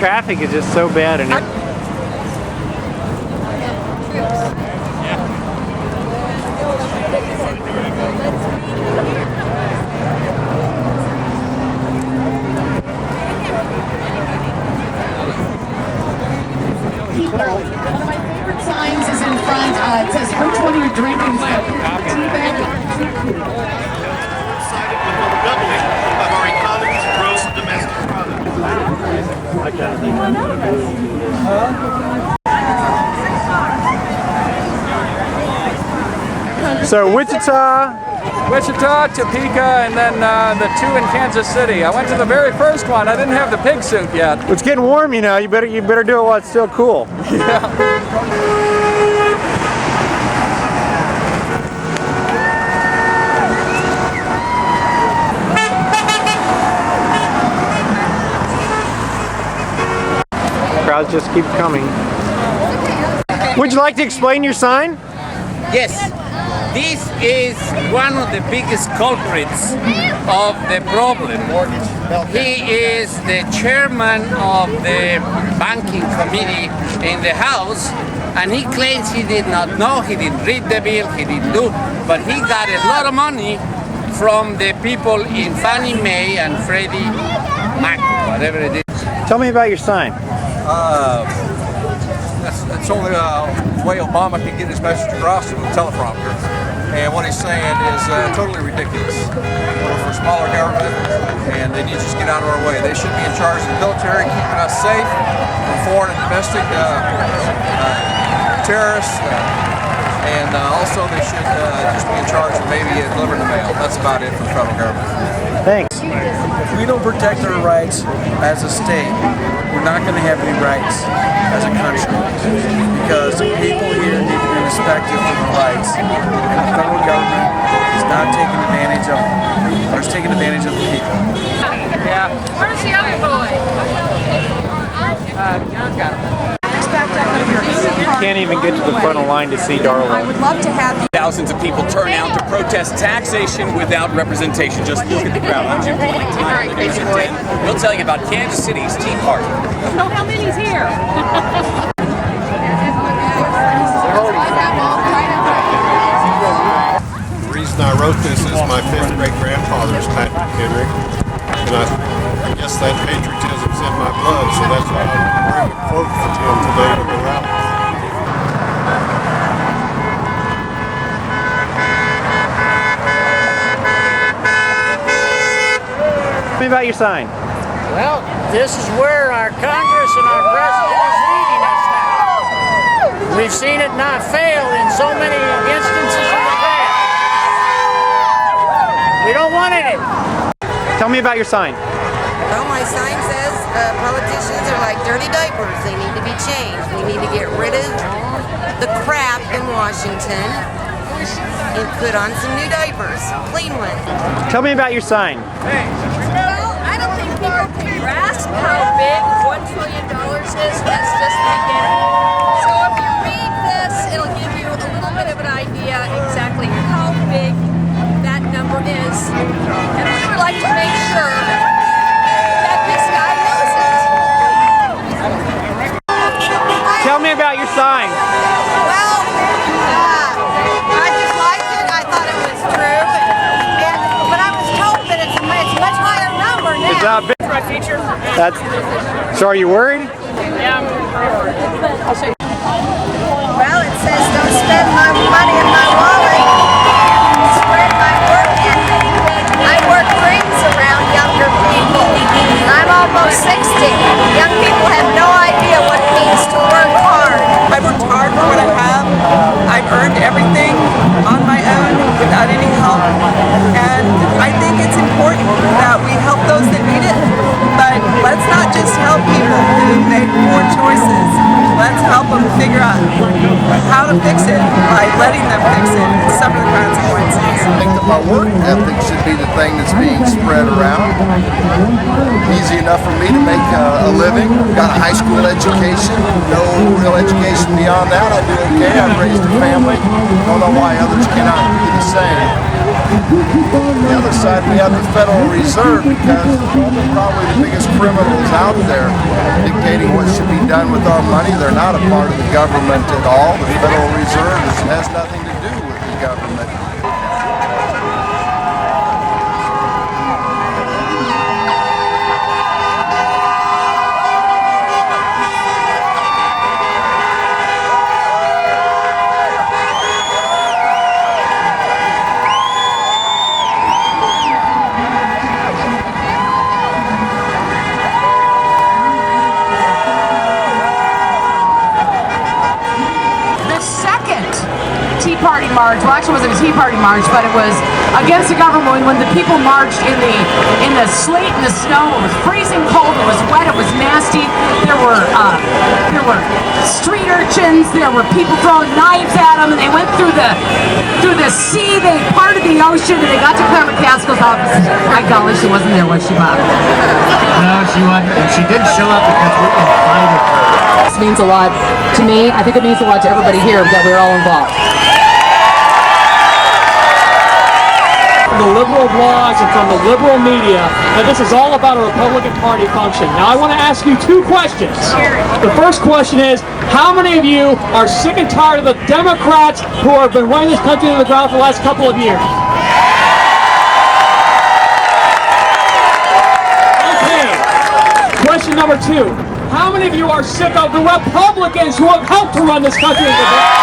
traffic is just so bad in here. One of my favorite signs is in front. It says, "Which one are you drinking?" Excited with the doubling of our economy's gross domestic product. So Wichita, Topeka, and then the two in Kansas City. I went to the very first one. I didn't have the pig suit yet. It's getting warm, you know. You better do it while it's still cool. Yeah. Crowds just keep coming. Would you like to explain your sign? Yes. This is one of the biggest culprits of the problem. He is the chairman of the banking committee in the House, and he claims he did not know, he didn't read the bill, he didn't do, but he got a lot of money from the people in Fannie Mae and Freddie Mac, whatever it is. Tell me about your sign. That's only a way Obama can get his message across to the teleprompter. And what he's saying is totally ridiculous. We're for smaller government, and they need to just get out of our way. They should be in charge of the military, keeping us safe from foreign and domestic terrorists. And also they should just be in charge of maybe delivering the mail. That's about it for the federal government. Thanks. If we don't protect our rights as a state, we're not going to have any rights as a country, because people here need to be respected for their rights. And the federal government is not taking advantage of, or is taking advantage of the people. Yeah. Where's the other boy? John got him. You can't even get to the front of the line to see Darla. I would love to have you. Thousands of people turn out to protest taxation without representation. Just look at the crowd. I'm Jim Time, News at 10. We'll tell you about Kansas City's Tea Party. Oh, how many's here? The reason I wrote this is my fifth great-grandfather is Patrick Henry, and I guess that patriotism's in my blood, so that's why I bring a quote for him today to go out. Tell me about your sign. Well, this is where our Congress and our President is leading us now. We've seen it not fail in so many instances in the past. We don't want it. Tell me about your sign. Well, my sign says politicians are like dirty diapers. They need to be changed. We need to get rid of the crap in Washington and put on some new diapers, clean ones. Tell me about your sign. Well, I don't think people can grasp how big $1 trillion is. That's just the beginning. So if you read this, it'll give you a little bit of an idea exactly how big that number is. And we would like to make sure that this guy knows it. Tell me about your sign. Well, I just liked it. I thought it was true. But I was told that it's a much higher number now. Is that big? My teacher. So are you worried? Yeah, I'm worried. Well, it says don't spend my money in my wallet. Spread my work ethic. I work rings around younger people. I'm almost 60. Young people have no idea what it means to work hard. I worked hard for what I have. I've earned everything on my own without any help. And I think it's important that we help those that need it. But let's not just help people who make poor choices. Let's help them figure out how to fix it by letting them fix it and suffer the consequences. I think that my work ethic should be the thing that's being spread around. Easy enough for me to make a living. Got a high school education, no real education beyond that. I do okay. I've raised a family. Don't know why others cannot do the same. the other side, we have the Federal Reserve, because they're probably the biggest criminals out there dictating what should be done with our money. They're not a part of the government at all. The Federal Reserve has nothing to do with the government. Tea Party march. Well, actually, it wasn't a Tea Party march, but it was against the government when the people marched in the sleet and the snow. It was freezing cold. It was wet. It was nasty. There were street urchins. There were people throwing knives at them, and they went through the sea. They parted the ocean, and they got to Claire McCaskill's office. My golly, she wasn't there, was she, Bob? No, she wasn't, and she didn't show up because we invited her. This means a lot to me. I think it means a lot to everybody here that we're all involved. The liberal blogs and from the liberal media that this is all about a Republican Party function. Now I want to ask you two questions. The first question is, how many of you are sick and tired of the Democrats who have been running this country to the ground for the last couple of years? Okay. Question number two, how many of you are sick of the Republicans who have helped to run this country to the ground?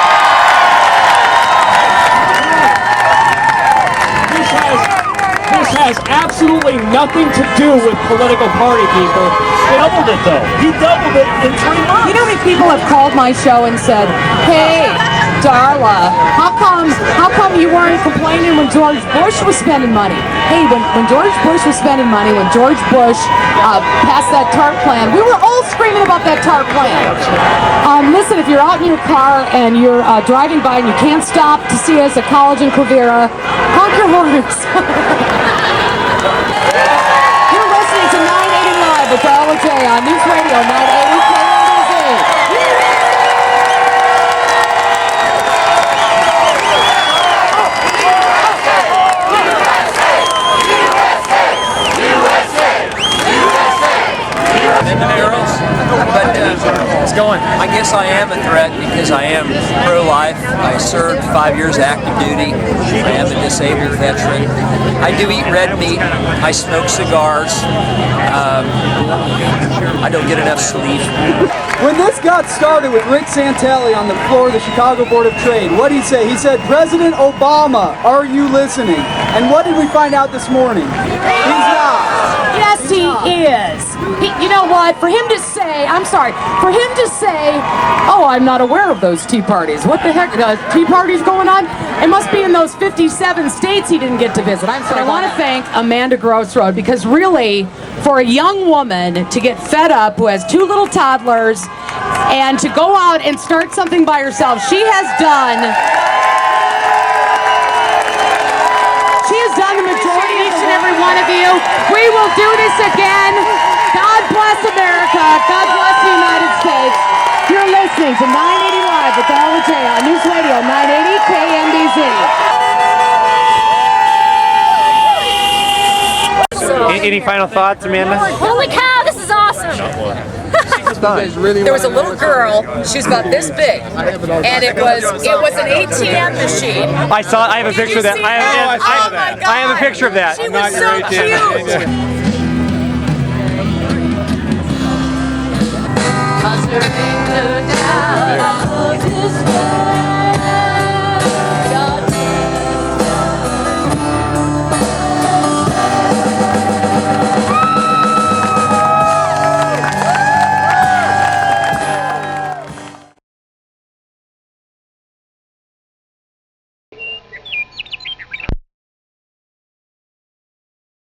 This has absolutely nothing to do with political party people. He doubled it though. He doubled it in 3 months. You know how many people have called my show and said, "Hey, Darla, how come you weren't complaining when George Bush was spending money?" Hey, when George Bush was spending money, when George Bush passed that TARP plan, we were all screaming about that TARP plan. Listen, if you're out in your car and you're driving by and you can't stop to see us at College in Quivira, honk your horns. You're listening to 980 Live with Darla J on News Radio 980 KMBZ. It's going. I guess I am a threat because I am pro-life. I served 5 years active duty. I am a disabled veteran. I do eat red meat. I smoke cigars. I don't get enough sleep. When this got started with Rick Santelli on the floor of the Chicago Board of Trade, what did he say? He said, "President Obama, are you listening?" And what did we find out this morning? He's not. Yes, he is. You know what? For him to say, "Oh, I'm not aware of those tea parties. What the heck? Tea parties going on?" It must be in those 57 states he didn't get to visit. I'm sorry. I want to thank Amanda Grossroad because really, for a young woman to get fed up who has 2 little toddlers and to go out and start something by herself, she has done the majority, each and every one of you. We will do this again. God bless America. God bless the United States. You're listening to 980 Live with Darla J on News Radio 980 KMBZ. Any final thoughts, Amanda? Holy cow, this is awesome! There was a little girl. She's about this big, and it was an ATM machine. I saw. I have a picture of that. I have a picture of that. She was so cute. Cause there ain't no doubt I love this world.